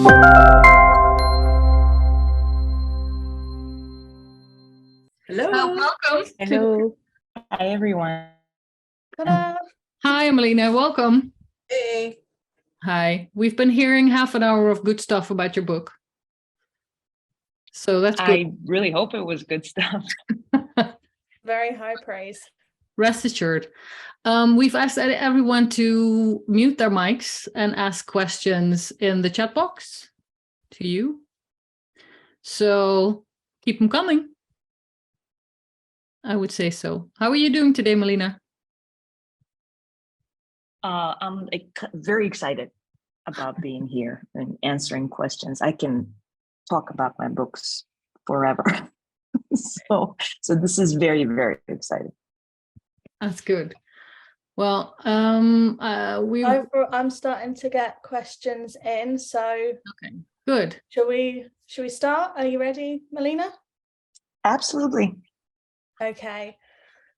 Hello. Welcome. Hello. Hi, everyone. Ta-da. Hi, Milena. Welcome. Hey. Hi. We've been hearing half an hour of good stuff about your book. So that's good. I really hope it was good stuff. Very high praise. Rest assured. We've asked everyone to mute their mics and ask questions in the chat box to you. So keep them coming. I would say so. How are you doing today, Milena? I'm very excited about being here and answering questions. I can talk about my books forever. So this is very, very exciting. That's good. Well, I'm starting to get questions in, so okay, good. Shall we start? Are you ready, Milena? Absolutely. Okay.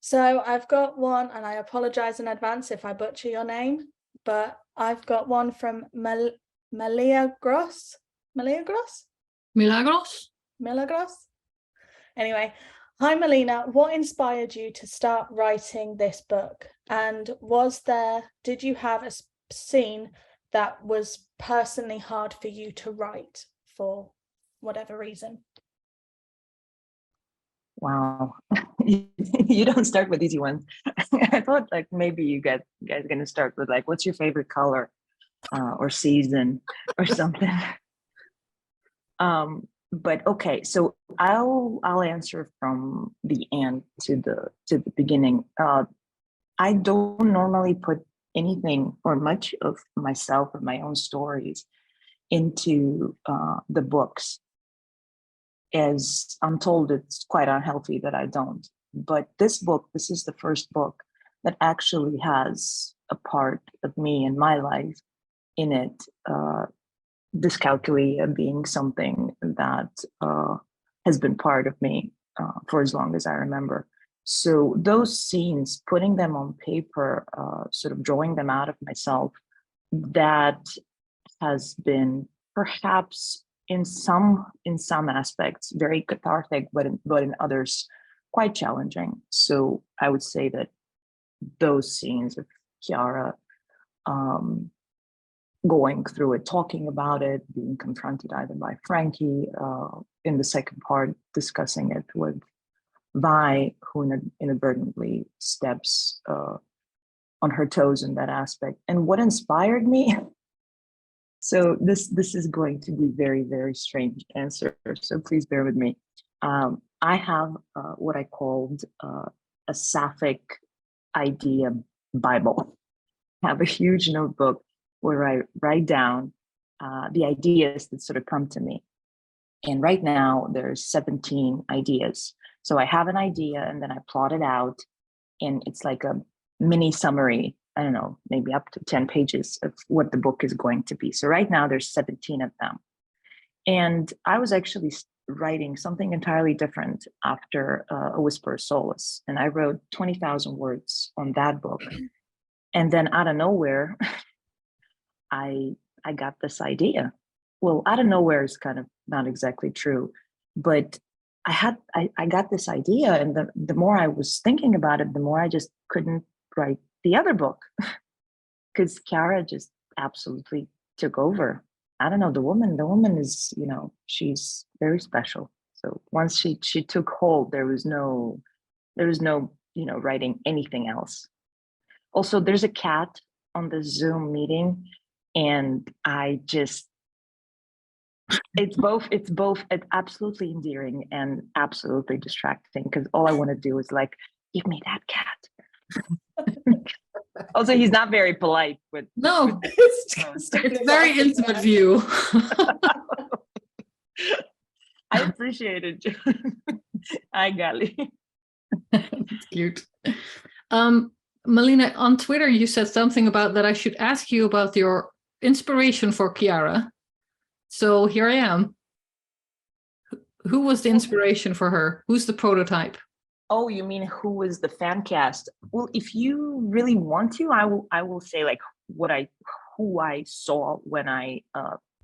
So I've got one, and I apologize in advance if I butcher your name, but I've got one from Milagros. Anyway, hi Milena, what inspired you to start writing this book? And did you have a scene that was personally hard for you to write for whatever reason? Wow. You don't start with easy ones. I thought like maybe you guys are going to start with like, what's your favorite color or season or something. But okay, so I'll answer from the end to the beginning. I don't normally put anything or much of myself or my own stories into the books, as I'm told it's quite unhealthy that I don't. But this is the first book that actually has a part of me and my life in it. Dyscalculia being something that has been part of me for as long as I remember. So those scenes, putting them on paper, sort of drawing them out of myself, that has been perhaps in some aspects very cathartic, but in others quite challenging. So I would say that those scenes of Chiara going through it, talking about it, being confronted either by Frankie, in the second part, discussing it with Vi, who inadvertently steps on her toes in that aspect. And what inspired me, so this is going to be very, very strange answer, so please bear with me. I have what I called a Sapphic idea Bible. I have a huge notebook where I write down the ideas that sort of come to me. And right now there's 17 ideas. So I have an idea and then I plot it out, and it's like a mini summary, I don't know, maybe up to 10 pages of what the book is going to be. So right now there's 17 of them. And I was actually writing something entirely different after A Whisper of Solace. And I wrote 20,000 words on that book. And then out of nowhere, I got this idea. Well, out of nowhere is kind of not exactly true, but I got this idea, and the more I was thinking about it, the more I just couldn't write the other book, because Chiara just absolutely took over. I don't know, the woman is, she's very special. So once she took hold, there was no, writing anything else. Also, there's a cat on the Zoom meeting, and it's absolutely endearing and absolutely distracting, because all I want to do is like, give me that cat. Also, he's not very polite with it's a very intimate view. I appreciate it. Hi, Gali. It's cute. Milena, on Twitter, you said something about that I should ask you about your inspiration for Chiara. So here I am. Who was the inspiration for her? Who's the prototype? Oh, you mean who was the fan cast? Well, if you really want to, I will say like who I saw when I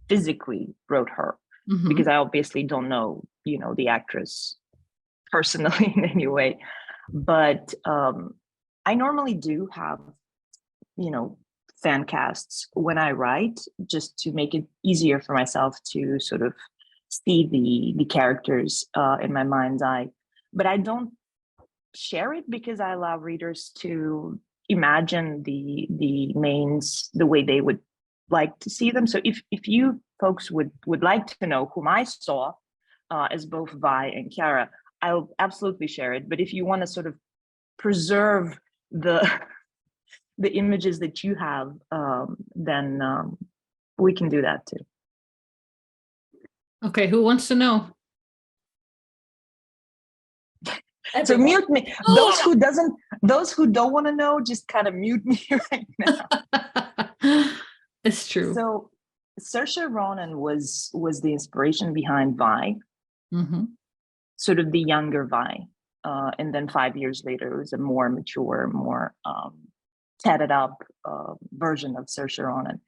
physically wrote her, Mhm. because I obviously don't know, the actress personally in any way. But I normally do have, fan casts when I write, just to make it easier for myself to sort of see the characters in my mind's eye. But I don't share it because I allow readers to imagine the mains the way they would like to see them. So if you folks would like to know whom I saw as both Vi and Chiara, I'll absolutely share it. But if you want to sort of preserve the the images that you have, then we can do that too. Okay, who wants to know? So Everyone. mute me. Those who don't want to know, just kind of mute me right now. It's true. So Saoirse Ronan was the inspiration behind Vi, Mm-hmm. sort of the younger Vi. And then 5 years later, it was a more mature, more tatted up version of Saoirse Ronan.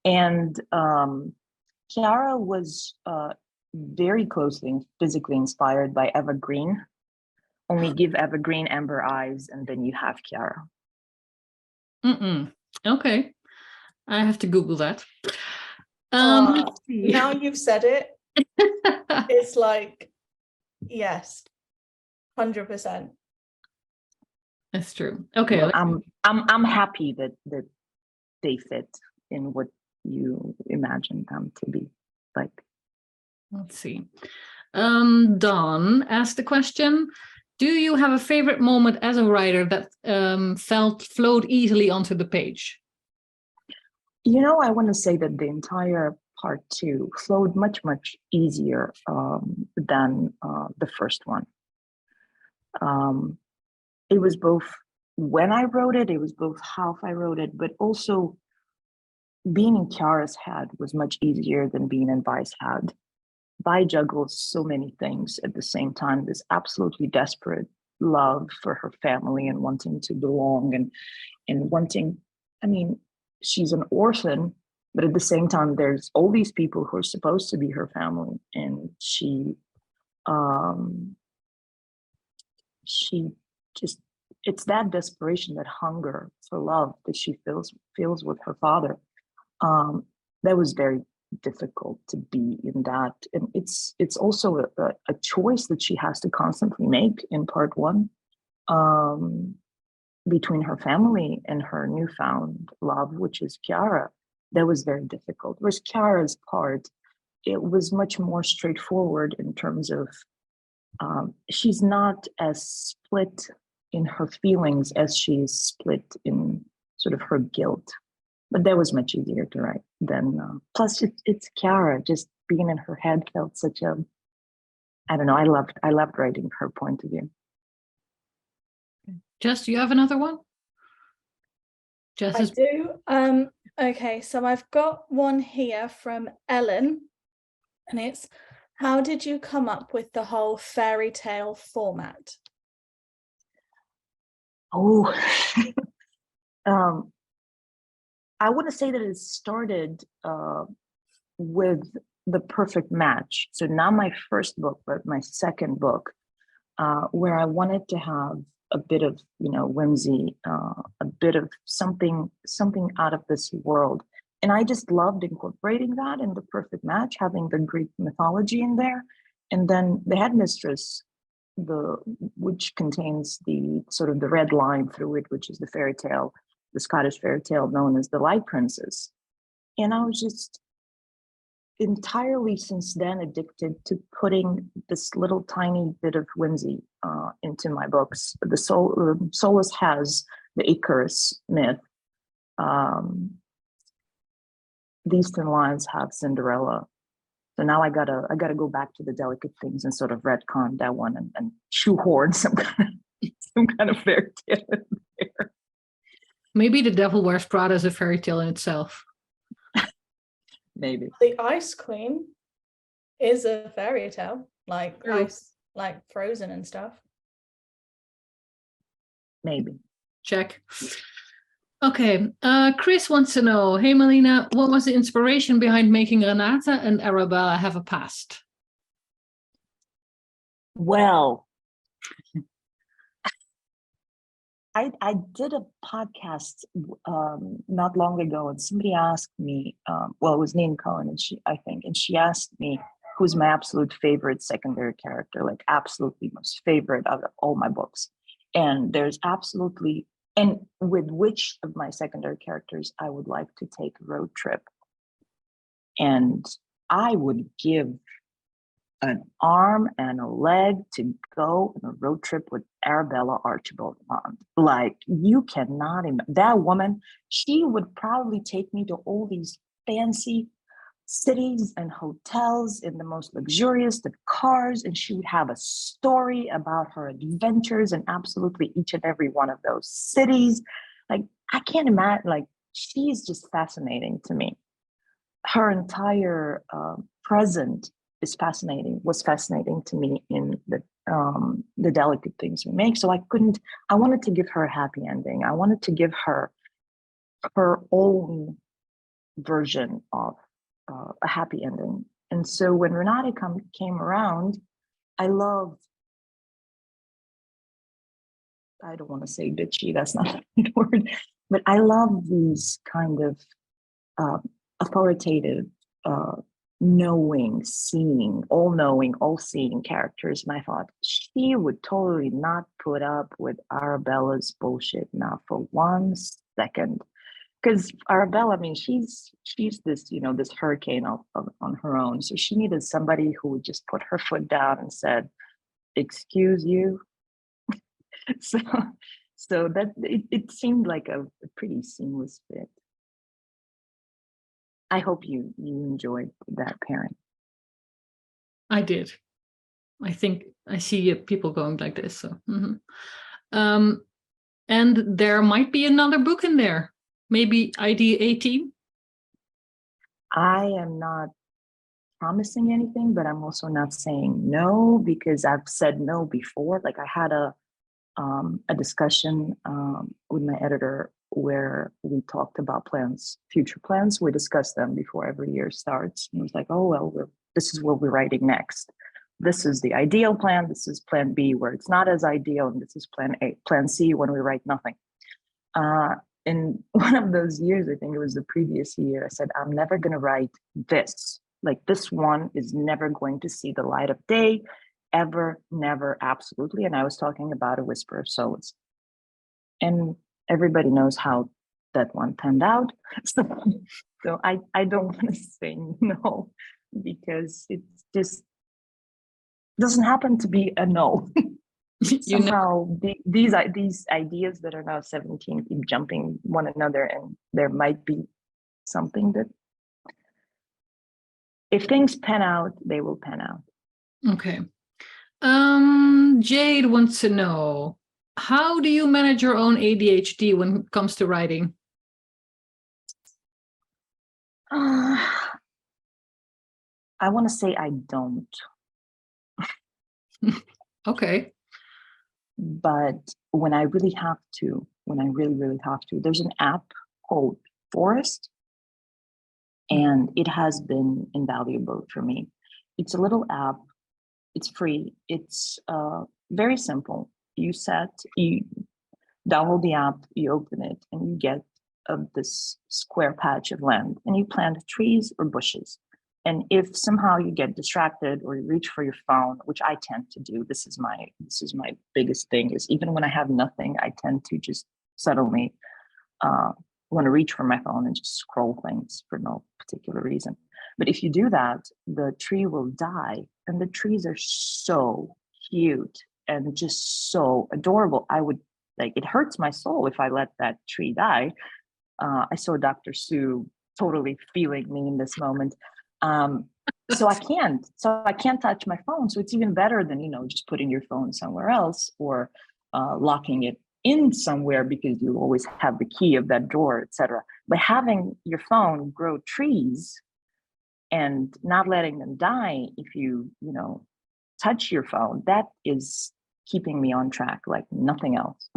And Chiara was very closely and physically inspired by Eva Green. Only give Eva Green amber eyes, and then you have Chiara. Okay, I have to Google that. Let's see. Now you've said it, it's like, yes, 100%. That's true. Okay, Well, I'm happy that they fit in what you imagine them to be like. let's see. Dawn asked the question: do you have a favorite moment as a writer that flowed easily onto the page? I want to say that the entire part 2 flowed much, much easier than the first one. It was both when I wrote it was both how I wrote it, but also being in Chiara's head was much easier than being in Vi's head. Vi juggles so many things at the same time, this absolutely desperate love for her family and wanting to belong and wanting, she's an orphan, but at the same time, there's all these people who are supposed to be her family. And she just, it's that desperation, that hunger for love that she feels with her father. That was very difficult to be in that. And it's also a choice that she has to constantly make in part 1, between her family and her newfound love, which is Chiara. That was very difficult. Whereas Chiara's part, it was much more straightforward in terms of she's not as split in her feelings as she is split in sort of her guilt. But that was much easier to write than, plus it's Chiara. Just being in her head felt such a, I don't know, I loved writing her point of view. Jess, do you have another one? Jess I do. Okay, so I've got one here from Ellen, and it's, how did you come up with the whole fairy tale format? Oh, I want to say that it started with The Perfect Match. So not my first book, but my second book, where I wanted to have a bit of, whimsy, a bit of something out of this world. And I just loved incorporating that in The Perfect Match, having the Greek mythology in there. And then the headmistress, which contains the sort of the red line through it, which is the fairy tale, the Scottish fairy tale known as the Light Princess. And I was just entirely since then addicted to putting this little tiny bit of whimsy into my books. The Solus has the Icarus myth. These thin lines have Cinderella. So now I gotta go back to the delicate things and sort of retcon that one and shoehorn some kind of fairy tale in there. Maybe The Devil Wears Prada is a fairy tale in itself. Maybe. The Ice Queen is a fairy tale, like True. ice, like Frozen and stuff. Maybe. Check. Okay, Chris wants to know, hey Milena, what was the inspiration behind making Renata and Arabella have a past? Well, I did a podcast not long ago, and somebody asked me, well, it was Nina Cohen, and she asked me who's my absolute favorite secondary character, like absolutely most favorite out of all my books. And with which of my secondary characters I would like to take a road trip. And I would give an arm and a leg to go on a road trip with Arabella Archibald Pond. Like, you cannot imagine that woman. She would probably take me to all these fancy cities and hotels in the most luxurious of cars, and she would have a story about her adventures in absolutely each and every one of those cities. Like, I can't imagine. Like, she's just fascinating to me. Her entire present was fascinating to me in the delicate things we make. So I wanted to give her a happy ending. I wanted to give her her own version of a happy ending. And so when Renata came around, I don't want to say bitchy, that's not a good word, but I love these kind of authoritative, knowing, seeing, all-seeing characters. And I thought she would totally not put up with Arabella's bullshit, not for 1 second. Because Arabella, I mean, she's this, this hurricane on her own. So she needed somebody who would just put her foot down and said, "Excuse you." so that it seemed like a pretty seamless fit. I hope you enjoyed that pairing. I did. I think I see people going like this. So, and there might be another book in there. Maybe ID 18. I am not promising anything, but I'm also not saying no, because I've said no before. Like, I had a discussion with my editor where we talked about future plans. We discuss them before every year starts. And it was like, oh, well, this is what we're writing next. This is the ideal plan. This is plan B, where it's not as ideal. And this is plan A, plan C, when we write nothing. In one of those years, I think it was the previous year, I said, I'm never going to write this. Like, this one is never going to see the light of day, ever, never, absolutely. And I was talking about A Whisper of Solace. And everybody knows how that one panned out. So I don't want to say no, because it just doesn't happen to be a no. Somehow these ideas that are now 17 keep jumping one another, and there might be something that, if things pan out, they will pan out. Okay. Jade wants to know, how do you manage your own ADHD when it comes to writing? I want to say I don't. Okay. But when I really have to, there's an app called Forest, and it has been invaluable for me. It's a little app. It's free. It's very simple. You download the app, you open it, and you get this square patch of land, and you plant trees or bushes. And if somehow you get distracted or you reach for your phone, which I tend to do, this is my biggest thing, is even when I have nothing, I tend to just suddenly want to reach for my phone and just scroll things for no particular reason. But if you do that, the tree will die. And the trees are so cute and just so adorable. It hurts my soul if I let that tree die. I saw Dr. Sue totally feeling me in this moment. So I can't touch my phone. So it's even better than, just putting your phone somewhere else, or locking it in somewhere, because you always have the key of that drawer, etc. But having your phone grow trees and not letting them die if you touch your phone, that is keeping me on track like nothing else.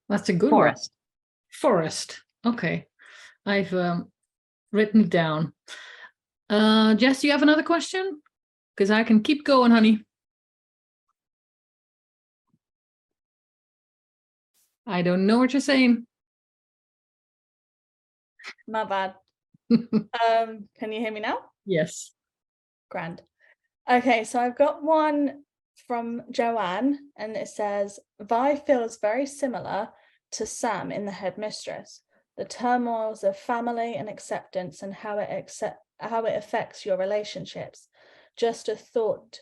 That's a good Forest. Forest. Okay, I've written it down. Jess, do you have another question? Because I can keep going, honey. I don't know what you're saying. My bad. Can you hear me now? Yes. Grand. Okay, so I've got one from Joanne, and it says, Vi feels very similar to Sam in The Headmistress. The turmoils of family and acceptance and how it affects your relationships. Just a thought.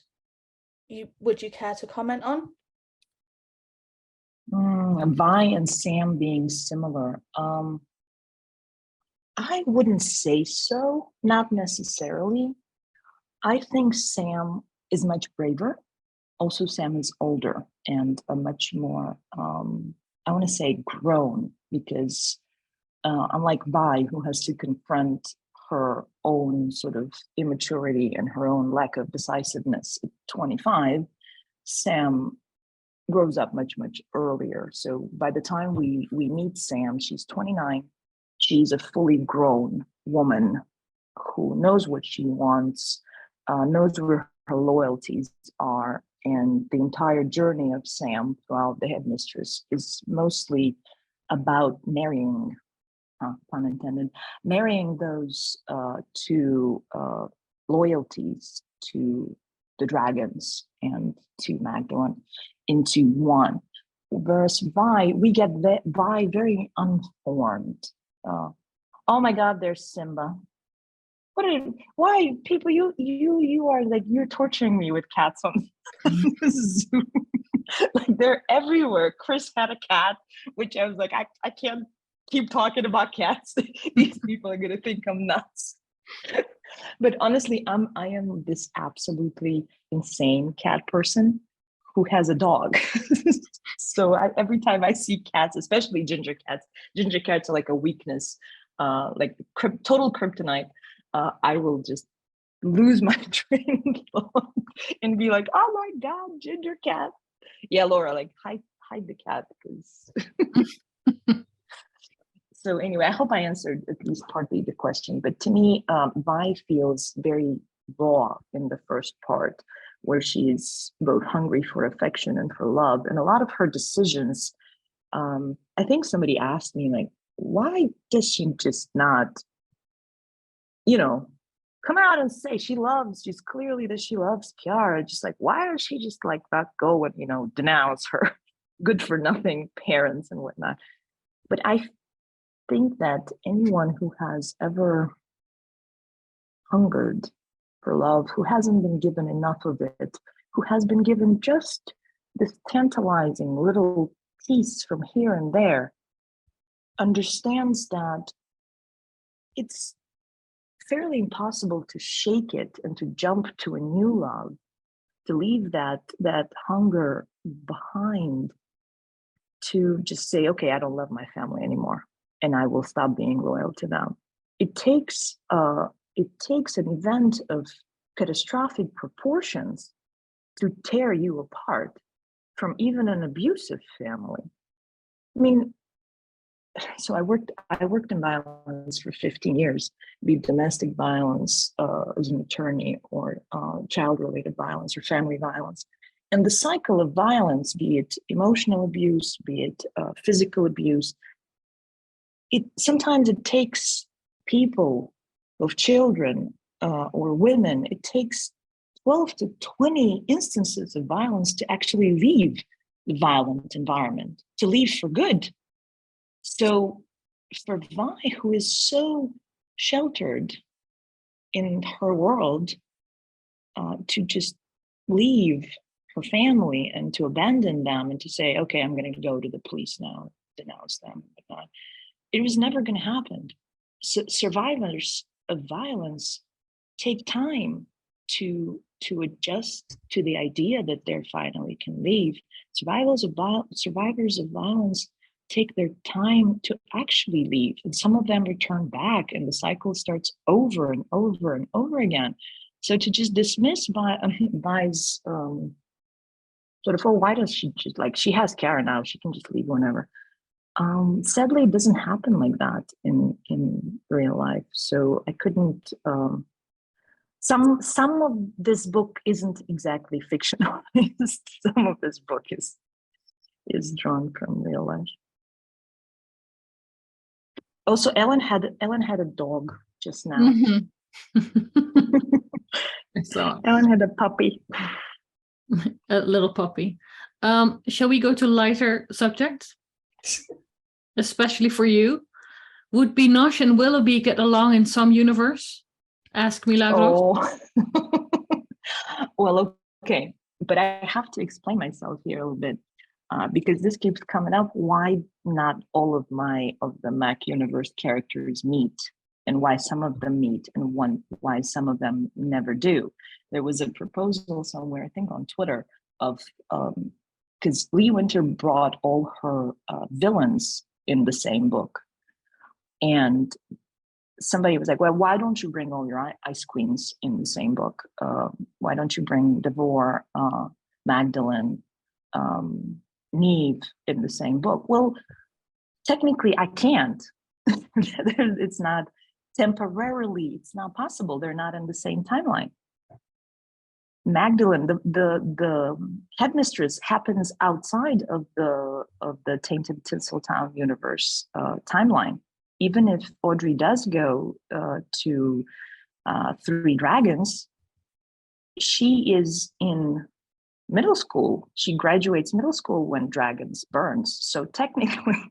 Would you care to comment on? Vi and Sam being similar. I wouldn't say so, not necessarily. I think Sam is much braver. Also, Sam is older and a much more, I want to say grown, because unlike Vi, who has to confront her own sort of immaturity and her own lack of decisiveness at 25, Sam grows up much, much earlier. So by the time we meet Sam, she's 29. She's a fully grown woman who knows what she wants, knows where her loyalties are. And the entire journey of Sam throughout The Headmistress is mostly about marrying, pun intended, marrying those two loyalties to the dragons and to Magdalene into one. Whereas Vi, we get Vi very unformed. Oh my God, there's Simba. Why people, you are like, you're torturing me with cats on Zoom. Like they're everywhere. Chris had a cat, which I was like, I can't keep talking about cats. These people are gonna think I'm nuts. But honestly, I am this absolutely insane cat person who has a dog. So every time I see cats, especially ginger cats are like a weakness, like total kryptonite. I will just lose my train of thought and be like, oh my God, ginger cat. Yeah, Laura, like hide the cat, because so anyway, I hope I answered at least partly the question. But to me, Vi feels very raw in the first part, where she is both hungry for affection and for love. And a lot of her decisions, I think somebody asked me, like, why does she just not, come out and say she's clearly that she loves Kiara. Just like, why does she just like not go and, denounce her good for nothing parents and whatnot? But I think that anyone who has ever hungered for love, who hasn't been given enough of it, who has been given just this tantalizing little piece from here and there, understands that it's fairly impossible to shake it and to jump to a new love, to leave that hunger behind, to just say, okay, I don't love my family anymore, and I will stop being loyal to them. It takes an event of catastrophic proportions to tear you apart from even an abusive family. I mean, so I worked in violence for 15 years, be it domestic violence as an attorney, or child-related violence or family violence. And the cycle of violence, be it emotional abuse, be it physical abuse, sometimes it takes people, both children or women, it takes 12 to 20 instances of violence to actually leave the violent environment, to leave for good. So for Vi, who is so sheltered in her world, to just leave her family and to abandon them and to say, okay, I'm going to go to the police now, denounce them, it was never going to happen. So survivors of violence take time to adjust to the idea that they finally can leave. Survivors of violence take their time to actually leave, and some of them return back, and the cycle starts over and over and over again. So to just dismiss Vi's sort of, oh, why does she just, like, she has Kara now, she can just leave whenever. Sadly, it doesn't happen like that in real life. So I couldn't. Some of this book isn't exactly fictional. Some of this book is drawn from real life. Also, Ellen had a dog just now. I saw Ellen had a puppy. a little puppy. Shall we go to lighter subjects? Especially for you. Would Binoche and Willoughby get along in some universe? Ask Milagros. Oh, well, okay, but I have to explain myself here a little bit because this keeps coming up. Why not all of the Mac universe characters meet, and why some of them meet, and why some of them never do? There was a proposal somewhere, I think on Twitter, of because Lee Winter brought all her villains in the same book, and somebody was like, well, why don't you bring all your ice queens in the same book? Why don't you bring Devore, Magdalene, Neve in the same book? Well, technically I can't. It's not temporarily, it's not possible. They're not in the same timeline. Magdalene, the headmistress, happens outside of the Tainted Tinseltown universe timeline. Even if Audrey does go to Three Dragons, she is in middle school. She graduates middle school when Dragons burns. So technically,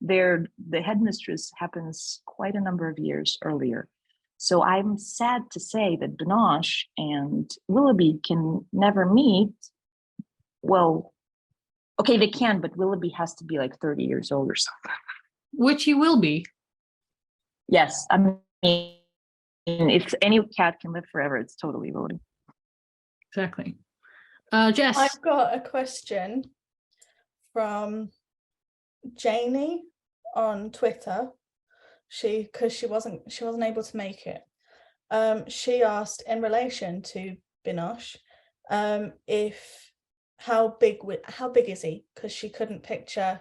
the headmistress happens quite a number of years earlier. So I'm sad to say that Binoche and Willoughby can never meet. Well, okay, they can, but Willoughby has to be like 30 years old or something. Which he will be. Yes, I mean, if any cat can live forever, it's totally Willoughby. Exactly. Jess. I've got a question from Janie on Twitter. Because she wasn't able to make it. She asked in relation to Binoche, how big is he? Because she couldn't picture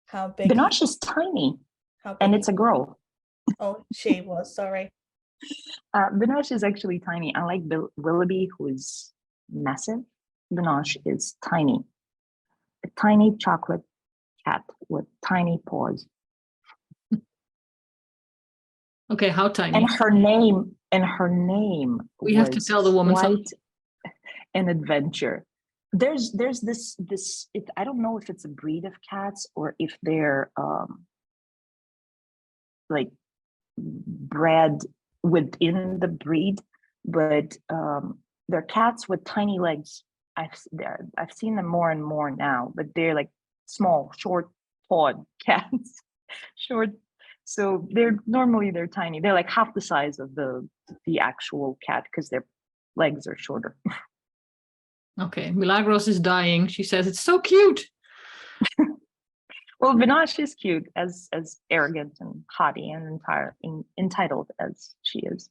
how big. Binoche is tiny, and it's a girl. Oh, she was, sorry. Binoche is actually tiny. Unlike Willoughby, who is massive, Binoche is tiny. A tiny chocolate cat with tiny paws. Okay, how tiny? And her name. We have to tell the woman something. An adventure. There's this. I don't know if it's a breed of cats or if they're like bred within the breed, but they're cats with tiny legs. I've seen them more and more now, but they're like small, short-pawed cats. Short. So they're tiny. They're like half the size of the actual cat because their legs are shorter. Okay, Milagros is dying. She says it's so cute. Well, Binoche is cute, as arrogant and haughty and entitled as she is.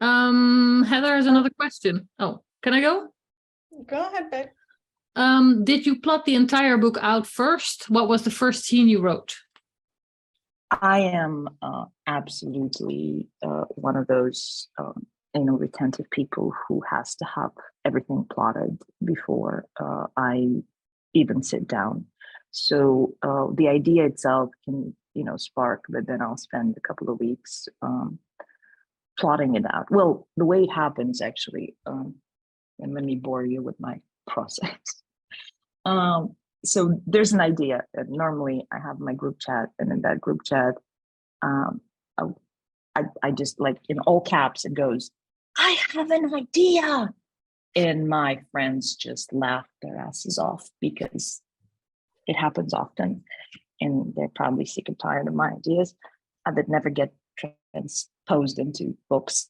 Heather has another question. Oh, can I go? Go ahead, babe. Did you plot the entire book out first? What was the first scene you wrote? I am absolutely one of those retentive people who has to have everything plotted before I even sit down. So the idea itself can spark, but then I'll spend a couple of weeks plotting it out. Well, the way it happens actually, and let me bore you with my process. So there's an idea, and normally I have my group chat, and in that group chat, I just, like, in all caps, it goes, "I have an idea," and my friends just laugh their asses off because it happens often, and they're probably sick and tired of my ideas that never get transposed into books.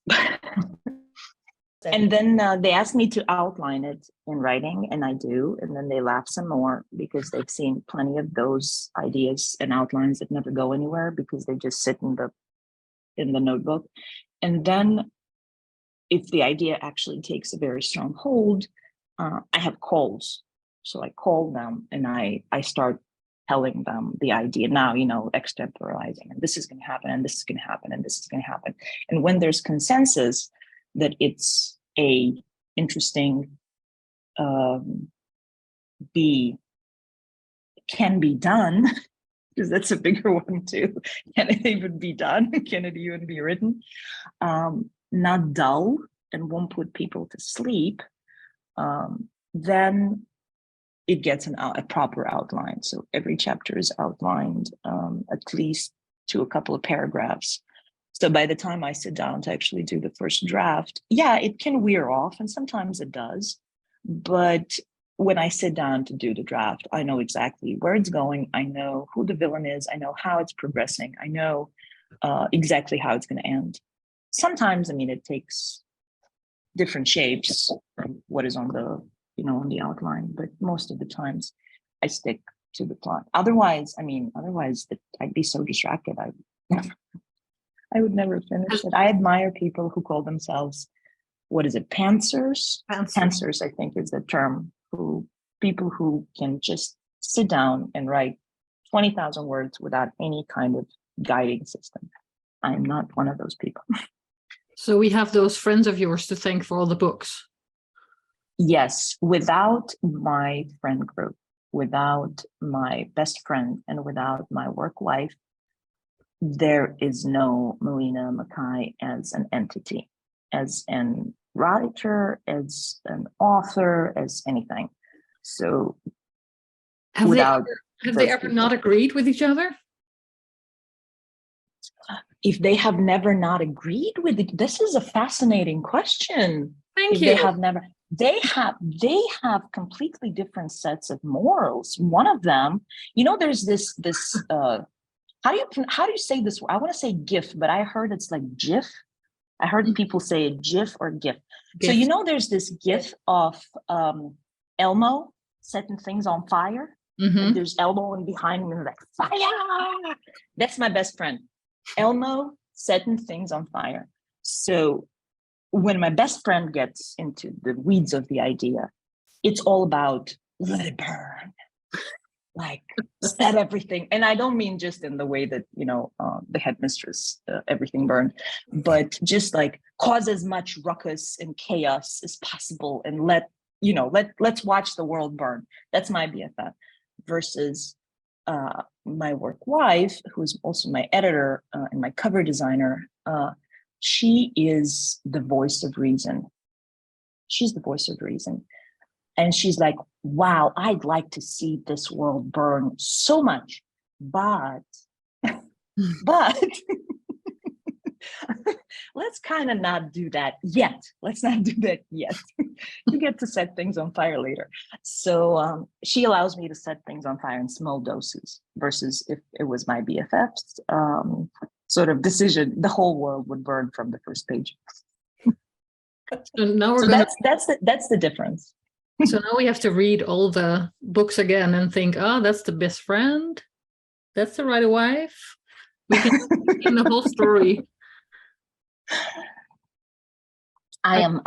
And then they ask me to outline it in writing, and I do. And then they laugh some more because they've seen plenty of those ideas and outlines that never go anywhere because they just sit in the notebook. And then if the idea actually takes a very strong hold, I have calls. So I call them and I start telling them the idea now, extemporizing, and this is going to happen, and this is going to happen, and this is going to happen. And when there's consensus that it's A, interesting, B, can be done, because that's a bigger one too. Can it even be done? Can it even be written? Not dull and won't put people to sleep, then it gets a proper outline. So every chapter is outlined at least to a couple of paragraphs. So by the time I sit down to actually do the first draft, yeah, it can wear off, and sometimes it does. But when I sit down to do the draft, I know exactly where it's going. I know who the villain is. I know how it's progressing. I know exactly how it's going to end. Sometimes, it takes different shapes from what is on the, on the outline, but most of the times I stick to the plot. Otherwise, I'd be so distracted. I would never finish it. I admire people who call themselves, what is it, pantsers? Pantsers, I think is the term. People who can just sit down and write 20,000 words without any kind of guiding system. I'm not one of those people. So we have those friends of yours to thank for all the books. Yes, without my friend group, without my best friend, and without my work wife, there is no Milena McKay as an entity, as an writer, as an author, as anything. So have they ever not agreed with each other? If they have never not agreed with it, this is a fascinating question. Thank you. They have never, they have completely different sets of morals. One of them, there's this how do you say this? I want to say GIF, but I heard it's like GIF. I heard people say GIF or GIF. So there's this GIF of Elmo setting things on fire. And there's Elmo and behind him, and like fire. That's my best friend, Elmo setting things on fire. So when my best friend gets into the weeds of the idea, it's all about let it burn, like set everything. And I don't mean just in the way that the headmistress, everything burned, but just like cause as much ruckus and chaos as possible, and let's watch the world burn. That's my BFF. Versus my work wife, who's also my editor and my cover designer. She is the voice of reason. She's the voice of reason. And she's like, wow, I'd like to see this world burn so much, but let's kind of not do that yet. Let's not do that yet. You get to set things on fire later. So she allows me to set things on fire in small doses, versus if it was my BFF's sort of decision, the whole world would burn from the first page. So now that's the difference. So now we have to read all the books again and think, that's the best friend. That's the right wife. We can in the whole story. I am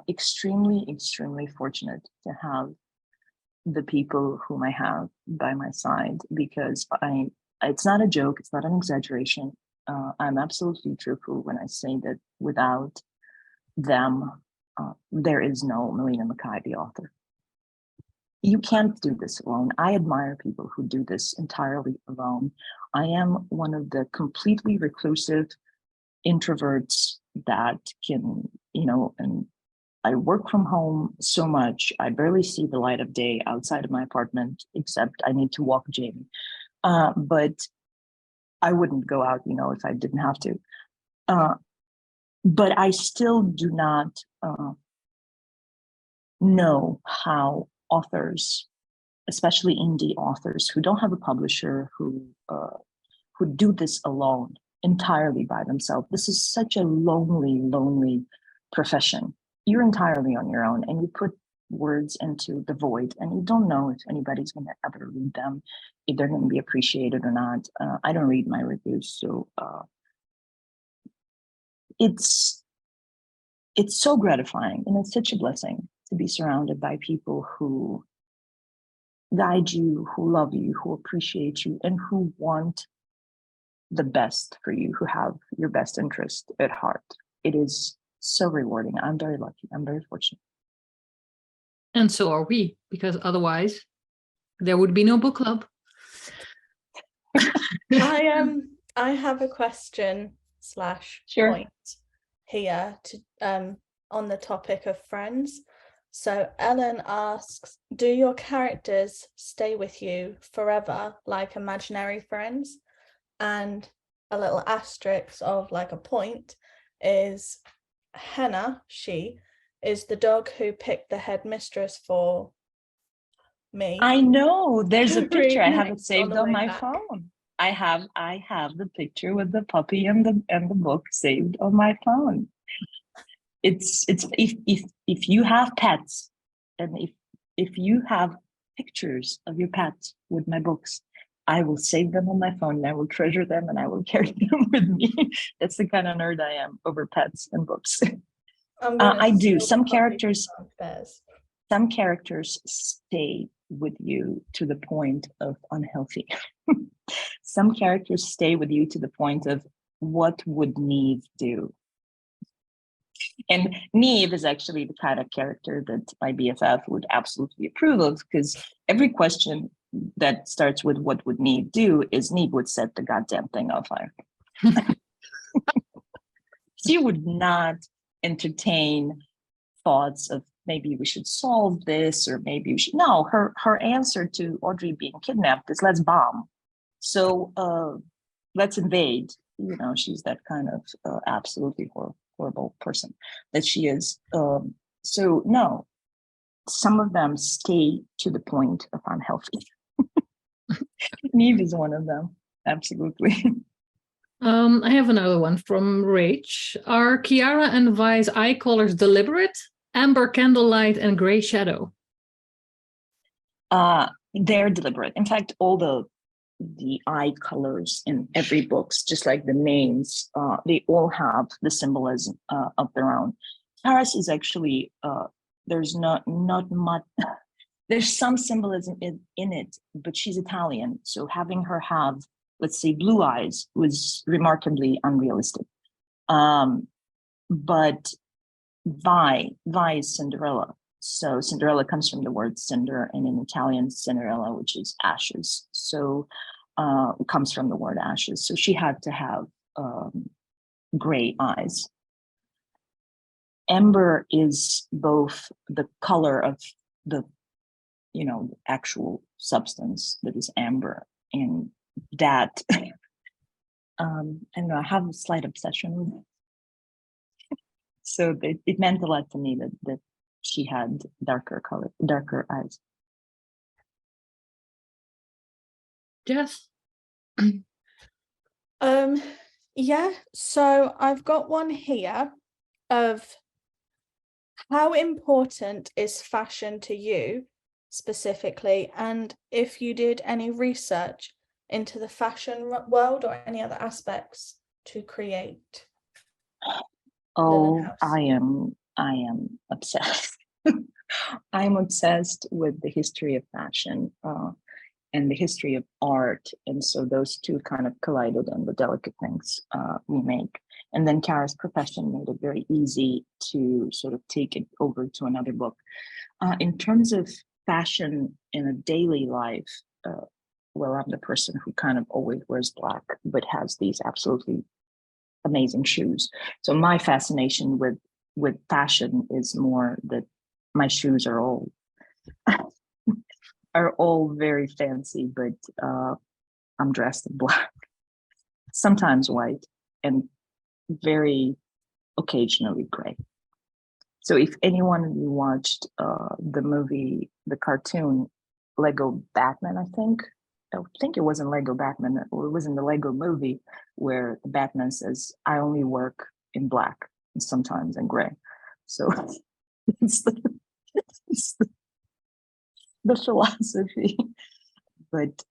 extremely, extremely fortunate to have the people whom I have by my side, because it's not a joke, it's not an exaggeration. I'm absolutely truthful when I say that without them, there is no Milena McKay, the author. You can't do this alone. I admire people who do this entirely alone. I am one of the completely reclusive introverts that can, and I work from home so much. I barely see the light of day outside of my apartment, except I need to walk Jamie. But I wouldn't go out, if I didn't have to. But I still do not know how authors, especially indie authors who don't have a publisher, who do this alone, entirely by themselves. This is such a lonely, lonely profession. You're entirely on your own, and you put words into the void, and you don't know if anybody's going to ever read them, if they're going to be appreciated or not. I don't read my reviews, so it's so gratifying, and it's such a blessing to be surrounded by people who guide you, who love you, who appreciate you, and who want the best for you, who have your best interest at heart. It is so rewarding. I'm very lucky. I'm very fortunate. And so are we, because otherwise there would be no book club. I have a question / Sure. point here to on the topic of friends. So Ellen asks, do your characters stay with you forever like imaginary friends? And a little asterisk of like a point is Henna, she is the dog who picked the headmistress for me. I know. There's a picture. I have it Next saved the on way my back. phone. I have the picture with the puppy and the book saved on my phone. It's if you have pets, and if you have pictures of your pets with my books, I will save them on my phone and I will treasure them and I will carry them with me. That's the kind of nerd I am over pets and books. I do. Some characters stay with you to the point of unhealthy. Some characters stay with you to the point of what would Neve do? And Neve is actually the kind of character that my BFF would absolutely approve of, because every question that starts with what would Neve do is Neve would set the goddamn thing on fire. She would not entertain thoughts of maybe we should solve this or maybe we should. No, her answer to Audrey being kidnapped is let's bomb. So let's invade. You know, she's that kind of absolutely horrible person that she is. So no, some of them stay to the point of unhealthy. Neve is one of them. Absolutely. I have another one from Rach. Are Kiara and Vi's eye colors deliberate? Amber candlelight and gray shadow. They're deliberate. In fact, all the eye colors in every books, just like the names, they all have the symbolism of their own. Kiara's is actually there's not much. There's some symbolism in it, but she's Italian, so having her have, let's say, blue eyes was remarkably unrealistic. But Vi is Cinderella. So Cinderella comes from the word cinder, and in Italian, Cinderella, which is ashes. So it comes from the word ashes. So she had to have gray eyes. Amber is both the color of the, actual substance that is amber, and that I don't know, I have a slight obsession with it. So it meant a lot to me that she had darker eyes. Jess? Yeah, so I've got one here of how important is fashion to you specifically, and if you did any research into the fashion world or any other aspects to create. Oh, I am obsessed. I'm obsessed with the history of fashion and the history of art. And so those two kind of collided in the delicate things we make. And then Kara's profession made it very easy to sort of take it over to another book. In terms of fashion in a daily life, well, I'm the person who kind of always wears black, but has these absolutely amazing shoes. So my fascination with fashion is more that my shoes are all very fancy, but I'm dressed in black, sometimes white, and very occasionally gray. So if anyone of you watched the movie, the cartoon Lego Batman, I think it wasn't Lego Batman, or it was in the Lego movie where Batman says, I only work in black and sometimes in gray. So it's the philosophy. But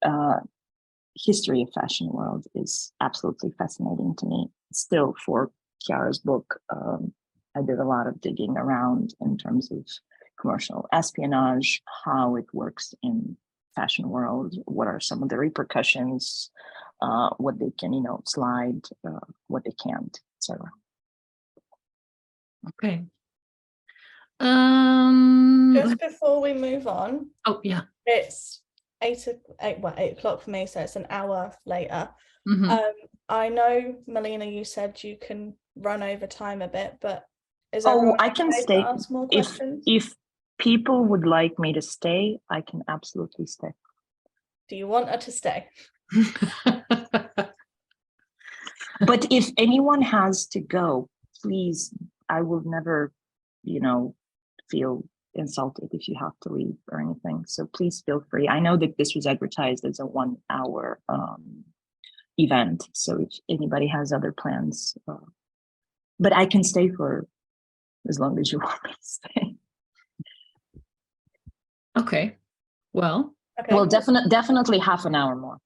history of fashion world is absolutely fascinating to me. Still, for Kiara's book, I did a lot of digging around in terms of commercial espionage, how it works in fashion world, what are some of the repercussions, what they can, slide, what they can't, etc. Okay. Just before we move on. Oh yeah. It's 8 o'clock for me, so it's an hour later. Mm-hmm. I know, Milena, you said you can run over time a bit, but is Oh, everyone I can okay to stay. ask more questions? If people would like me to stay, I can absolutely stay. Do you want her to stay? But if anyone has to go, please, I will never, feel insulted if you have to leave or anything. So please feel free. I know that this was advertised as a 1 hour event. So if anybody has other plans, but I can stay for as long as you want me to stay. Okay. Well. Okay. Well, definitely half an hour more.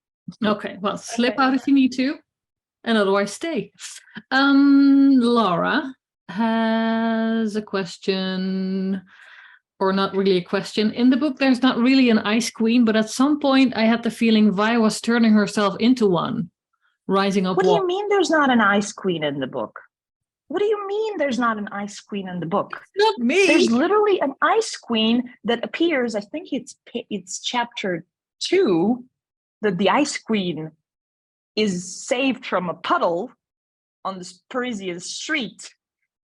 Okay. Well, slip Okay. out if you need to, and otherwise stay. Laura has a question, or not really a question. In the book, there's not really an ice queen, but at some point I had the feeling Vi was turning herself into one, rising up. What do you mean there's not an ice queen in the book? What do you mean there's not an ice queen in the book? Not me. There's literally an ice queen that appears. I think it's chapter 2, that the ice queen is saved from a puddle on this Parisian street,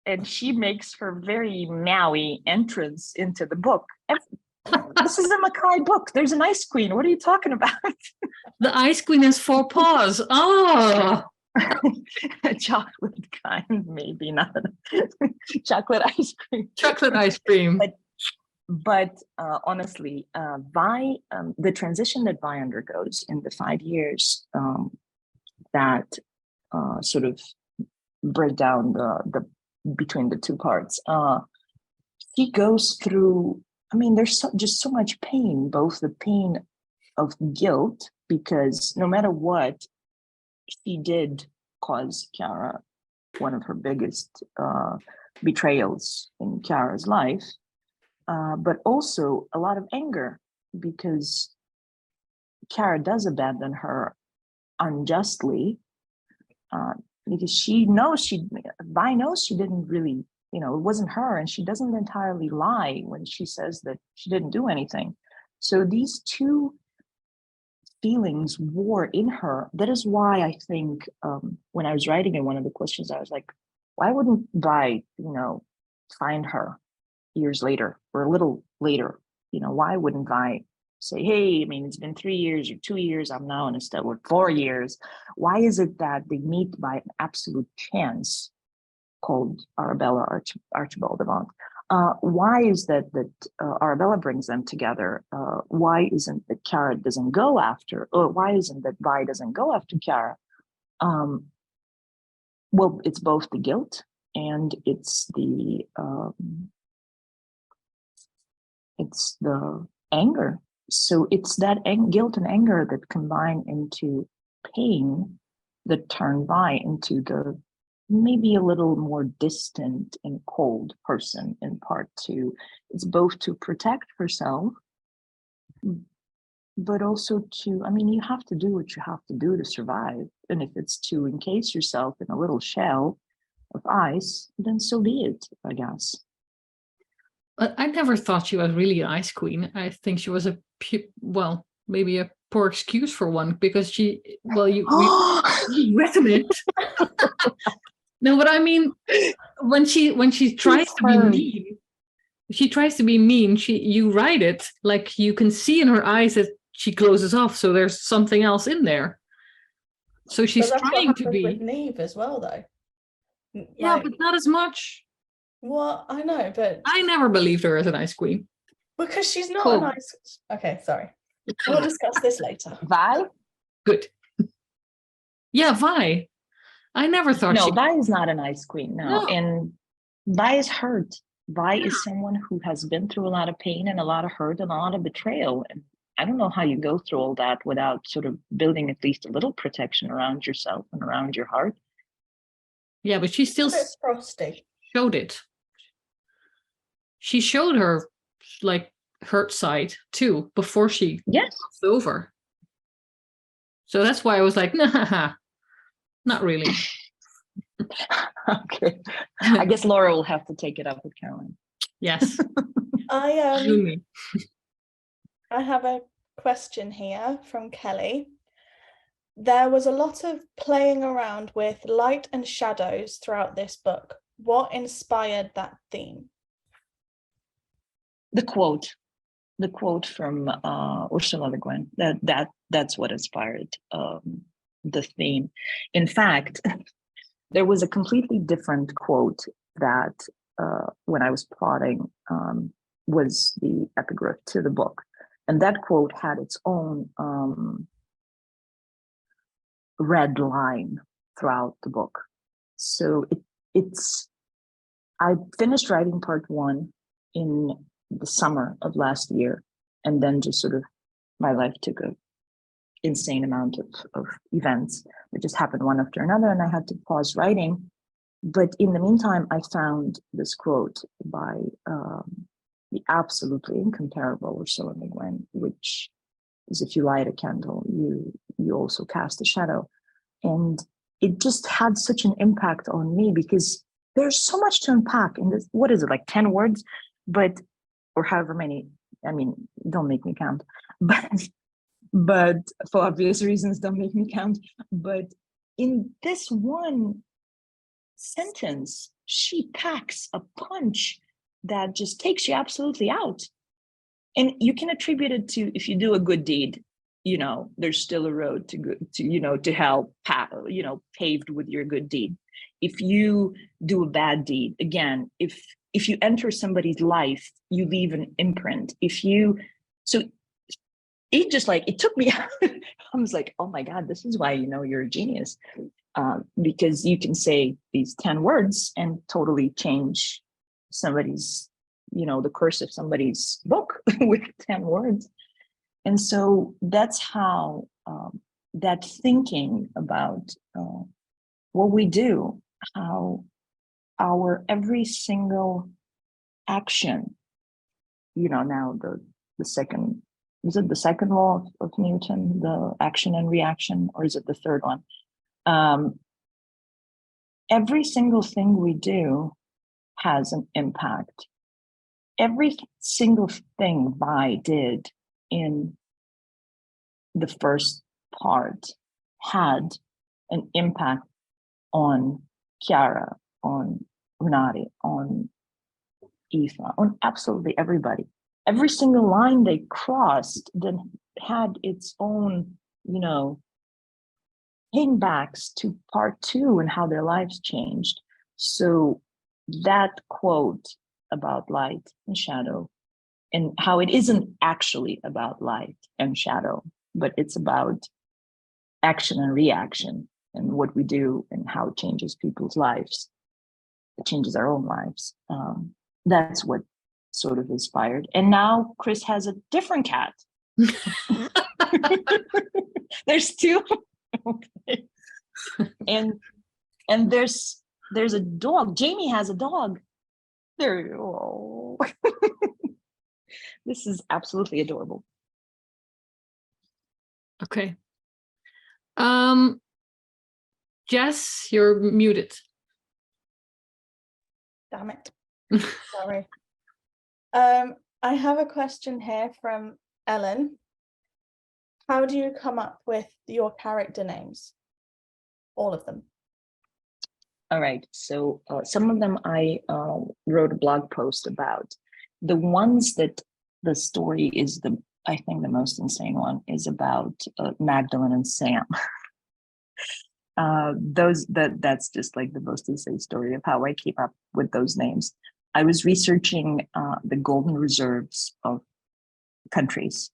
and she makes her very meowy entrance into the book. This is a McKay book. There's an ice queen. What are you talking about? The ice queen has 4 paws. Oh. A chocolate kind, maybe not. Chocolate ice cream. Chocolate ice cream. But honestly, Vi, the transition that Vi undergoes in the 5 years that sort of break down the between the 2 parts, she goes through. I mean, there's just so much pain, both the pain of guilt, because no matter what, she did cause Chiara one of her biggest betrayals in Chiara's life, but also a lot of anger, because Chiara does abandon her unjustly, because Vi knows she didn't really, it wasn't her, and she doesn't entirely lie when she says that she didn't do anything. So these 2 feelings war in her. That is why I think when I was writing in one of the questions, I was like, why wouldn't Vi, find her years later or a little later? Why wouldn't Vi say, hey, I mean, it's been 3 years or 2 years, I'm now in a step with 4 years. Why is it that they meet by an absolute chance called Arabella Archibald Avant? Why is that Arabella brings them together? Why isn't that Chiara doesn't go after, or why isn't that Vi doesn't go after Chiara? Well, it's both the guilt and it's the anger. So it's that guilt and anger that combine into pain that turn Vi into the maybe a little more distant and cold person in part 2. It's both to protect herself, but also to, you have to do what you have to do to survive. And if it's to encase yourself in a little shell of ice, then so be it, I guess. But I never thought she was really an ice queen. I think she was maybe a poor excuse for one, because you written it. No, but I mean, when she tries to be mean, you write it like you can see in her eyes that she closes off, so there's something else in there. So she's trying to be with Neve as well, though. Yeah, but not as much. Well, I know, but I never believed her as an ice queen. Because she's not an ice. Okay, sorry. We'll discuss this later. Vi? Good. Yeah, Vi. I never thought Vi is not an ice queen, no. And Vi is hurt. Vi is someone who has been through a lot of pain and a lot of hurt and a lot of betrayal. And I don't know how you go through all that without sort of building at least a little protection around yourself and around your heart. Yeah, but she still showed it. She showed her, like, hurt side too before she Yes. crossed over. So that's why I was like, nah, not really. Okay. I guess Laura will have to take it up with Caroline. Yes. I Yumi. I have a question here from Kelly. There was a lot of playing around with light and shadows throughout this book. What inspired that theme? The quote from Ursula Le Guin. That's what inspired the theme. In fact, there was a completely different quote that when I was plotting was the epigraph to the book, and that quote had its own red line throughout the book. So I finished writing part one in the summer of last year, and then just sort of my life took a insane amount of events that just happened one after another, and I had to pause writing. But in the meantime, I found this quote by the absolutely incomparable Ursula Le Guin, which is, if you light a candle, you also cast a shadow. And it just had such an impact on me because there's so much to unpack in this. What is it, like 10 words? But, or however many, I mean, don't make me count, but for obvious reasons, don't make me count. But in this one sentence, she packs a punch that just takes you absolutely out. And you can attribute it to, if you do a good deed, there's still a road to hell, paved with your good deed. If you do a bad deed, again, if you enter somebody's life, you leave an imprint. So it just it took me out. I was like, oh my God, this is why you're a genius. Because you can say these 10 words and totally change somebody's, the course of somebody's book with 10 words. And so that's how that thinking about what we do, how our every single action, now the second, is it the second law of Newton, the action and reaction, or is it the third one? Every single thing we do has an impact. Every single thing Vi did in the first part had an impact on Chiara, on Renati, on Aoife, on absolutely everybody. Every single line they crossed then had its own, pingbacks to part two and how their lives changed. So that quote about light and shadow, and how it isn't actually about light and shadow, but it's about action and reaction and what we do and how it changes people's lives. It changes our own lives. That's what sort of inspired. And now Chris has a different cat. There's two. Okay. And there's a dog. Jamie has a dog. Oh. This is absolutely adorable. Okay. Jess, you're muted. Damn it. Sorry. I have a question here from Ellen. How do you come up with your character names? All of them. All right. So some of them I wrote a blog post about. The ones that the story is I think the most insane one is about Magdalene and Sam. That's just like the most insane story of how I came up with those names. I was researching the golden reserves of countries.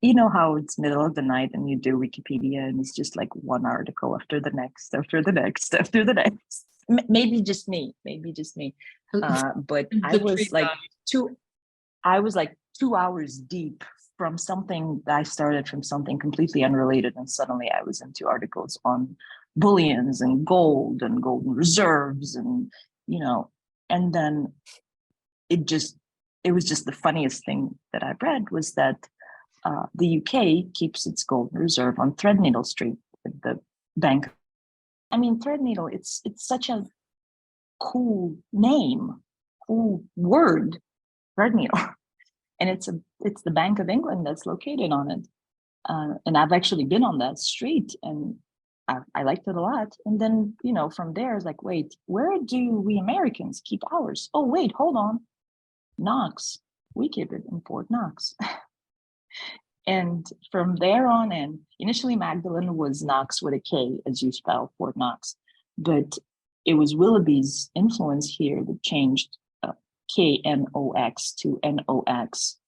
You know how it's middle of the night and you do Wikipedia and it's just like one article after the next, after the next, after the next. Maybe just me. But I was like 2 hours deep from something that I started from something completely unrelated, and suddenly I was into articles on bullions and gold and golden reserves and and then it just it was just the funniest thing that I read was that the UK keeps its gold reserve on Threadneedle Street, the bank. I mean, Threadneedle, it's such a cool name, cool word, Threadneedle. And it's the Bank of England that's located on it. And I've actually been on that street and I liked it a lot. And then, you know, from there, it's like, wait, where do we Americans keep ours? Oh, wait, hold on. Knox, we keep it in Fort Knox. And from there on in, initially Magdalen was Knox with a K, as you spell Fort Knox. But it was Willoughby's influence here that changed KNOX to NOX,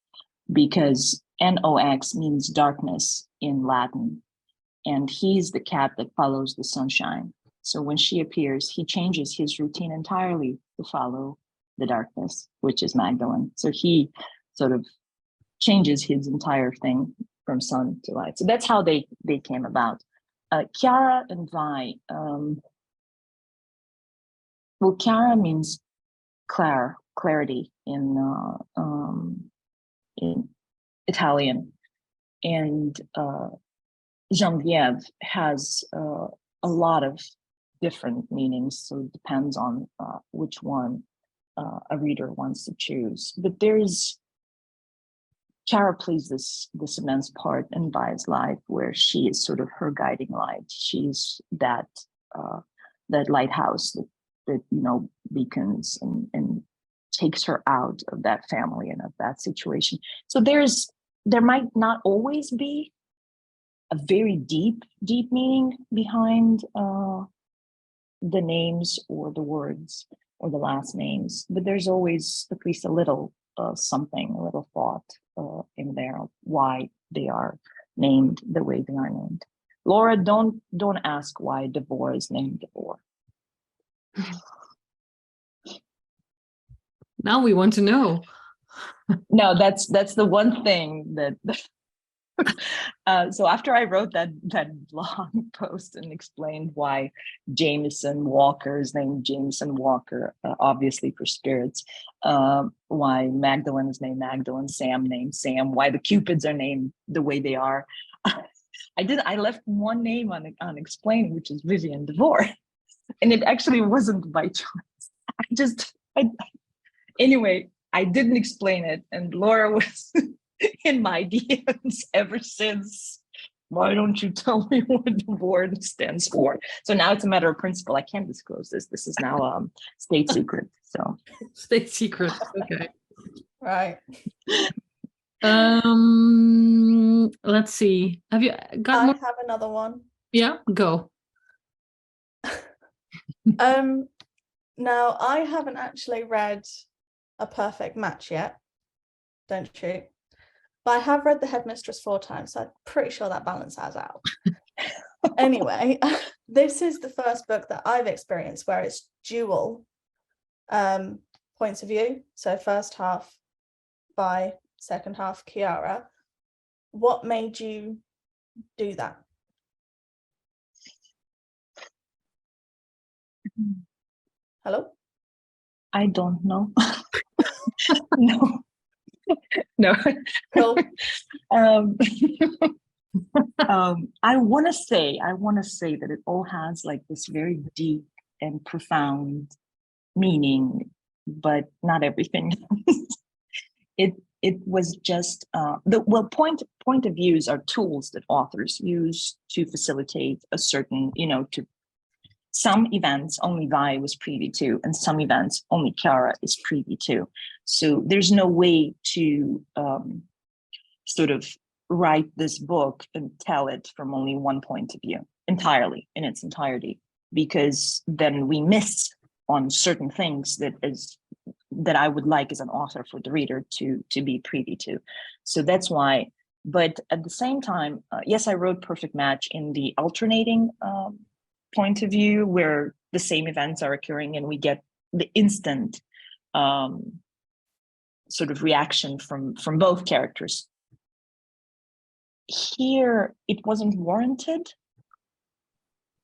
because NOX means darkness in Latin. And he's the cat that follows the sunshine. So when she appears, he changes his routine entirely to follow the darkness, which is Magdalene. So he sort of changes his entire thing from sun to light. So that's how they came about. Chiara and Vi. Well, Chiara means clarity in Italian, and Geneviève has a lot of different meanings, so it depends on which one a reader wants to choose. But Chiara plays this immense part in Vi's life, where she is sort of her guiding light. She's that lighthouse that you know, beacons and takes her out of that family and of that situation. So there might not always be a very deep meaning behind the names or the words or the last names, but there's always at least a little something, a little thought in there of why they are named the way they are named. Laura, don't ask why Devore is named Devore. Now we want to know. No, that's the one thing that so after I wrote that blog post and explained why Jameson Walker is named Jameson Walker, obviously for spirits, why Magdalene is named Magdalene, Sam named Sam, why the Cupids are named the way they are, I left one name unexplained, which is Vivian Devore, and it actually wasn't by choice. Anyway, I didn't explain it, and Laura was in my DMs ever since. Why don't you tell me what the word stands for? So now it's a matter of principle. I can't disclose this. This is now state secret. So state secret. Okay. Right. Let's see. Have you got I more? have another one. Yeah, go. Now I haven't actually read A Perfect Match yet. Don't shoot. But I have read The Headmistress 4 times, so I'm pretty sure that balances out. Anyway, this is the first book that I've experienced where it's dual points of view. So first half by, second half Chiara. What made you do that? Hello? I don't know. No. No. Cool. I want to say that it all has like this very deep and profound meaning, but not everything. It was just point of views are tools that authors use to facilitate a certain, to some events only Vi was privy to, and some events only Chiara is privy to. So there's no way to sort of write this book and tell it from only one point of view entirely in its entirety, because then we miss on certain things that I would like as an author for the reader to be privy to. So that's why. But at the same time, yes, I wrote Perfect Match in the alternating point of view, where the same events are occurring and we get the instant sort of reaction from both characters. Here, it wasn't warranted,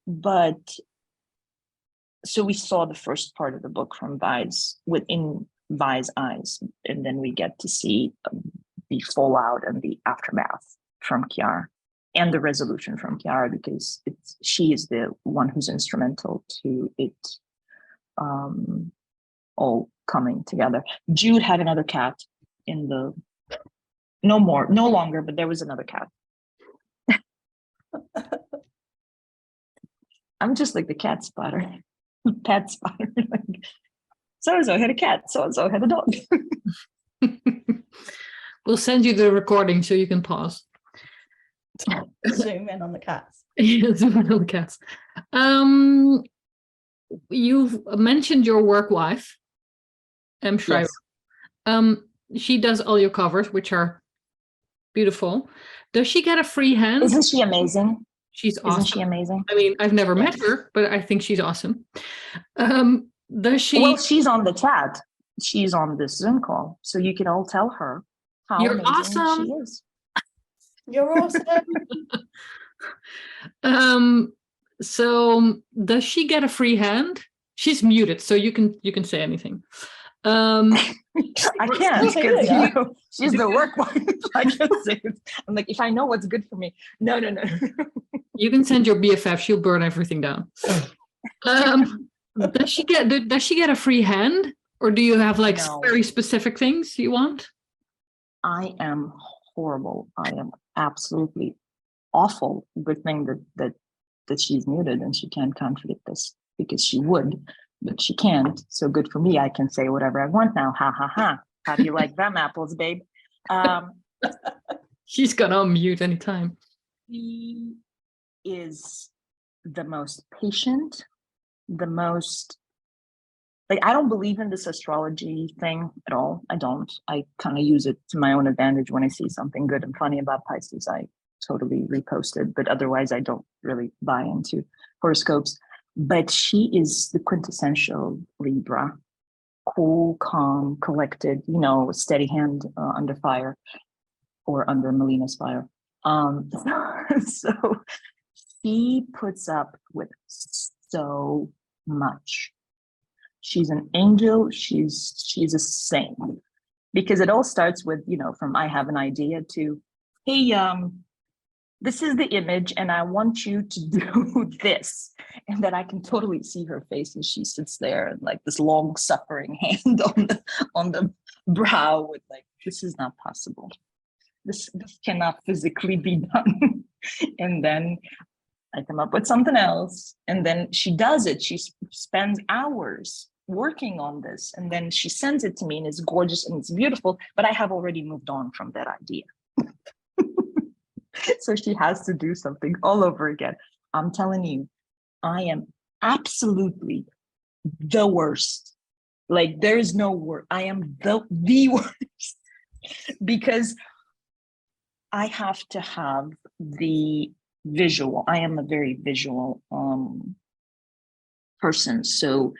but so we saw the first part of the book from Vi's within Vi's eyes, and then we get to see the fallout and the aftermath from Chiara, and the resolution from Chiara, because she is the one who's instrumental to it all coming together. Jude had another cat in the no longer, but there was another cat. I'm just like the cat spotter, pet spotter. Like, so-and-so had a cat, so-and-so had a dog. We'll send you the recording so you can pause. Zoom in on the cats. Yeah, zoom in on the cats. You've mentioned your work wife, M. Schreiber. Yes. She does all your covers, which are beautiful. Does she get a free hand? Isn't she amazing? She's awesome. Isn't she amazing? I mean, I've never met her, but I think she's awesome. Does she? Well, she's on the chat. She's on this Zoom call, so you can all tell her how You're amazing awesome. she is. You're awesome. So does she get a free hand? She's muted, so you can say anything. I can't, because she's the work wife. I can't say it. I'm like, if I know what's good for me. No. You can send your BFF. She'll burn everything down. Does she get a free hand, or do you have like No. very specific things you want? I am horrible. I am absolutely awful. Good thing that she's muted and she can't contradict this, because she would, but she can't. So good for me. I can say whatever I want now. Ha ha ha. How do you like them apples, babe? She's gonna unmute anytime. She is the most patient, the most, like, I don't believe in this astrology thing at all. I don't. I kind of use it to my own advantage. When I see something good and funny about Pisces, I totally repost it, but otherwise I don't really buy into horoscopes. But she is the quintessential Libra, cool, calm, collected, steady hand under fire, or under Milena's fire. So she puts up with so much. She's an angel. She's a saint, because it all starts with, from I have an idea to, hey, this is the image and I want you to do this. And then I can totally see her face as she sits there, and like this long suffering hand on the brow with like, this is not possible. This cannot physically be done. And then I come up with something else, and then she does it. She spends hours working on this, and then she sends it to me, and it's gorgeous and it's beautiful, but I have already moved on from that idea. So she has to do something all over again. I'm telling you, I am absolutely the worst. Like, there is no word. I am the worst, because I have to have the visual. I am a very visual person. So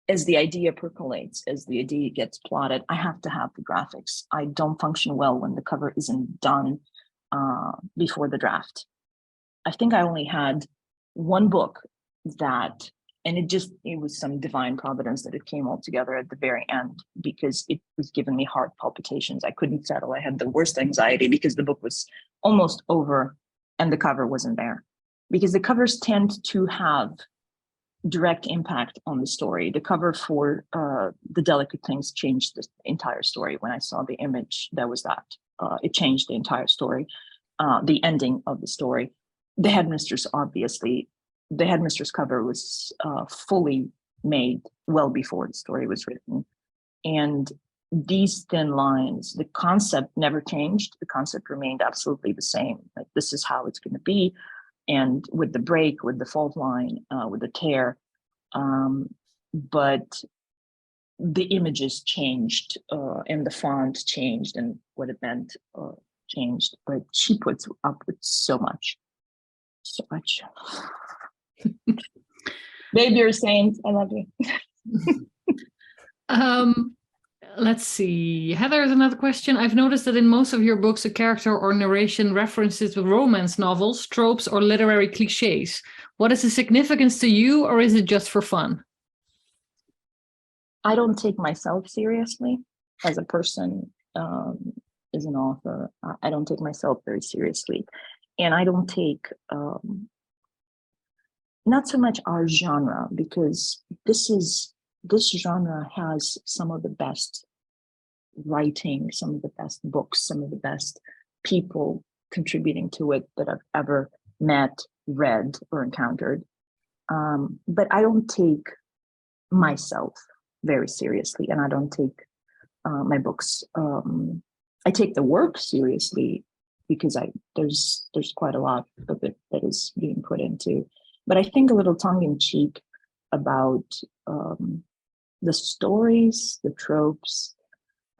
as the idea percolates, as the idea gets plotted, I have to have the graphics. I don't function well when the cover isn't done before the draft. I think I only had one book that, and it was some divine providence that it came all together at the very end, because it was giving me heart palpitations. I couldn't settle. I had the worst anxiety because the book was almost over and the cover wasn't there, because the covers tend to have direct impact on the story. The cover for The Delicate Things changed the entire story. When I saw the image, that was that. It changed the entire story, the ending of the story. The Headmistress, obviously, the Headmistress cover was fully made well before the story was written. And these thin lines, the concept never changed. The concept remained absolutely the same. Like, this is how it's going to be. And with the break, with the fault line, with the tear, but the images changed, and the font changed, and what it meant changed. But she puts up with so much. Babe, you're a saint. I love you. Let's see. Heather has another question. I've noticed that in most of your books, a character or narration references romance novels, tropes, or literary cliches. What is the significance to you, or is it just for fun? I don't take myself seriously as a person, as an author. I don't take myself very seriously. And I don't take, not so much our genre, because this genre has some of the best writing, some of the best books, some of the best people contributing to it that I've ever met, read, or encountered. But I don't take myself very seriously, and I don't take my books. I take the work seriously because there's quite a lot of it that is being put into. But I think a little tongue in cheek about the stories, the tropes,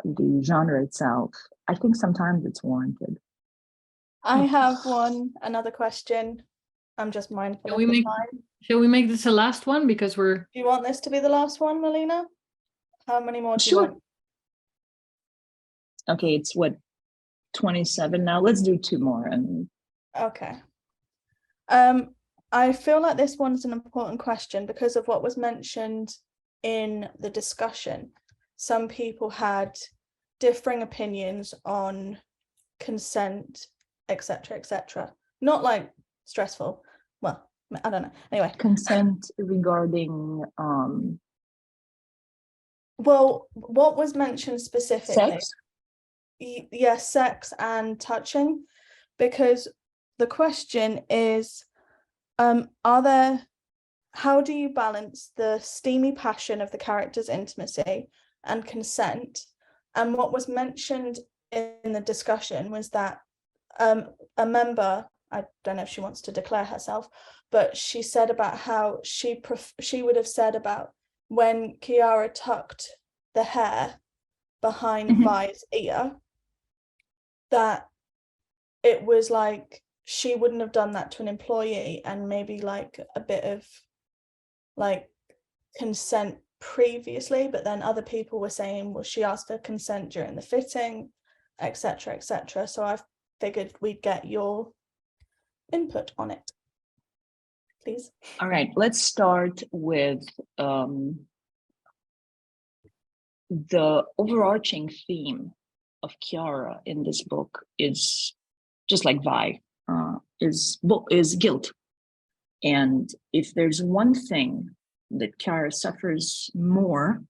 the genre itself. I think sometimes it's warranted. I have another question. I'm just mindful of the time. Shall we make this the last one, because we're... Do you want this to be the last one, Milena? How many more do you want? Okay, it's what, 27 now? Let's do 2 more. And okay. I feel like this one's an important question because of what was mentioned in the discussion. Some people had differing opinions on consent, etc., etc. Not like stressful. Well, I don't know. Anyway, consent regarding well, what was mentioned specifically? Sex? Yes, sex and touching, because the question is, how do you balance the steamy passion of the character's intimacy and consent? And what was mentioned in the discussion was that a member, I don't know if she wants to declare herself, but she said about how she would have said about when Chiara tucked the hair behind Vi's ear, that it was like she wouldn't have done that to an employee, and maybe like a bit of like consent previously, but then other people were saying, well, she asked for consent during the fitting, etc., etc. So I figured we'd get your input on it, please. All right, let's start with the overarching theme of Chiara in this book is just like Vi, is guilt. And if there's one thing that Chiara suffers more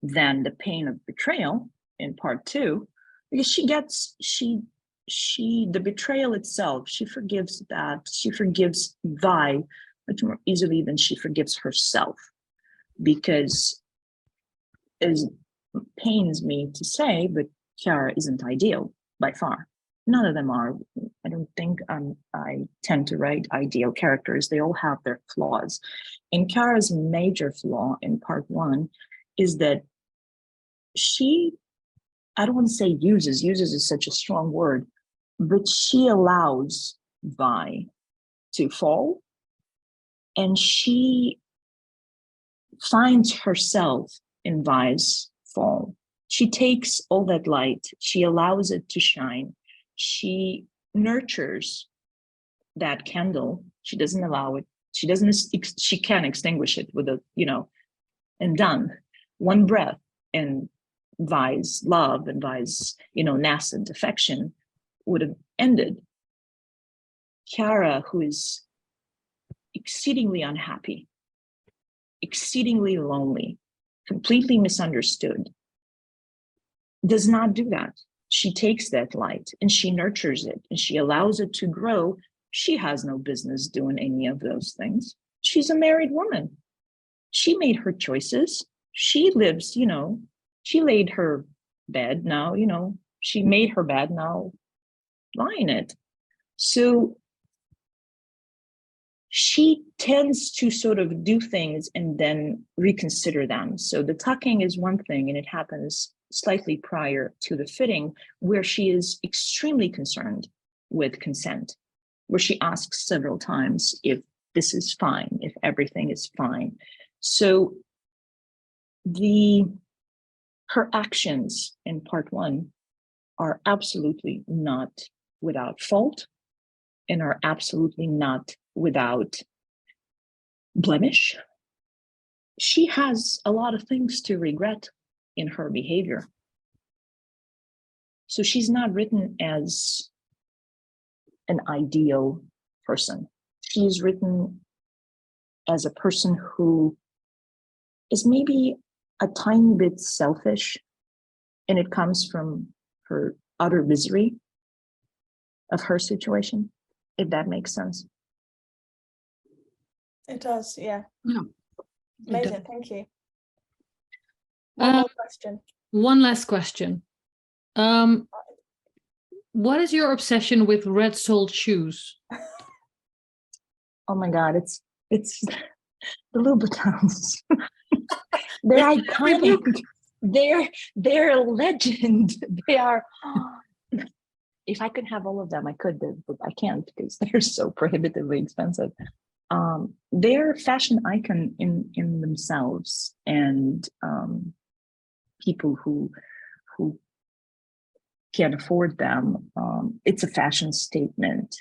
than the pain of betrayal in part 2, because the betrayal itself, she forgives that. She forgives Vi much more easily than she forgives herself, because it pains me to say, but Chiara isn't ideal by far. None of them are. I don't think I tend to write ideal characters. They all have their flaws. And Chiara's major flaw in part 1 is that she, I don't want to say uses is such a strong word, but she allows Vi to fall, and she finds herself in Vi's fall. She takes all that light, she allows it to shine. She nurtures that candle. She doesn't allow it. She can't extinguish it with and done. One breath, and Vi's love and Vi's, nascent affection would have ended. Chiara, who is exceedingly unhappy, exceedingly lonely, completely misunderstood, does not do that. She takes that light and she nurtures it and she allows it to grow. She has no business doing any of those things. She's a married woman. She made her choices. She lives, she laid her bed now, she made her bed, now lie in it. So she tends to sort of do things and then reconsider them. So the tucking is one thing, and it happens slightly prior to the fitting, where she is extremely concerned with consent, where she asks several times if this is fine, if everything is fine. So her actions in part 1 are absolutely not without fault and are absolutely not without blemish. she has a lot of things to regret in her behavior. So she's not written as an ideal person. She's written as a person who is maybe a tiny bit selfish, and it comes from her utter misery of her situation, if that makes sense. It does, yeah. Yeah. Amazing, thank you. One more question. One last question. What is your obsession with red-soled shoes? Oh my God, it's the Louboutins. They're iconic. They're a legend. They are. If I could have all of them, I could, but I can't because they're so prohibitively expensive. They're a fashion icon in themselves, and people who can't afford them, it's a fashion statement,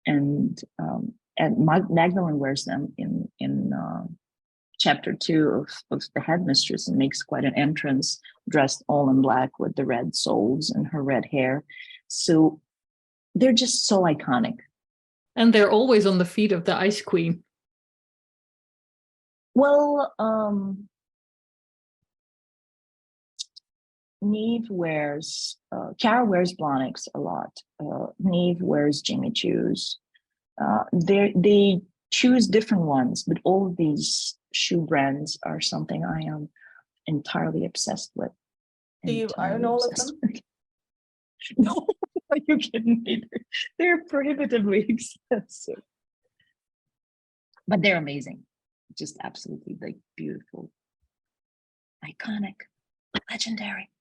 and Magdalene wears them in chapter 2 of the Headmistress, and makes quite an entrance, dressed all in black with the red soles and her red hair. So they're just so iconic. And they're always on the feet of the Ice Queen. Well, Neve wears, Cara wears Blahniks a lot. Neve wears Jimmy Choos. They choose different ones, but all of these shoe brands are something I am entirely obsessed with. Do you own all of them? No, are you kidding me? They're prohibitively expensive, but they're amazing. Just absolutely like beautiful, iconic, legendary.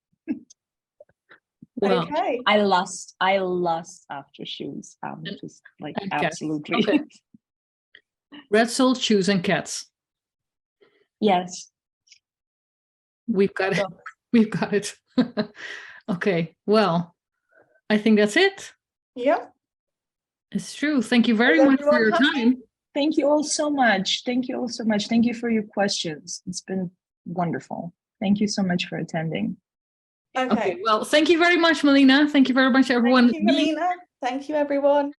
Well, Okay. I lust after shoes. Just like and cats. absolutely. Okay. Red-soled shoes and cats. Yes. We've got it. We've got it. Okay. Well, I think that's it. Yeah. It's true. Thank you very Is much for everyone your happy? time. Thank you all so much. Thank you all so much. Thank you for your questions. It's been wonderful. Thank you so much for attending. Okay. Well, thank you very much, Milena. Thank you very much, everyone. Thank you, Milena. Thank you, everyone.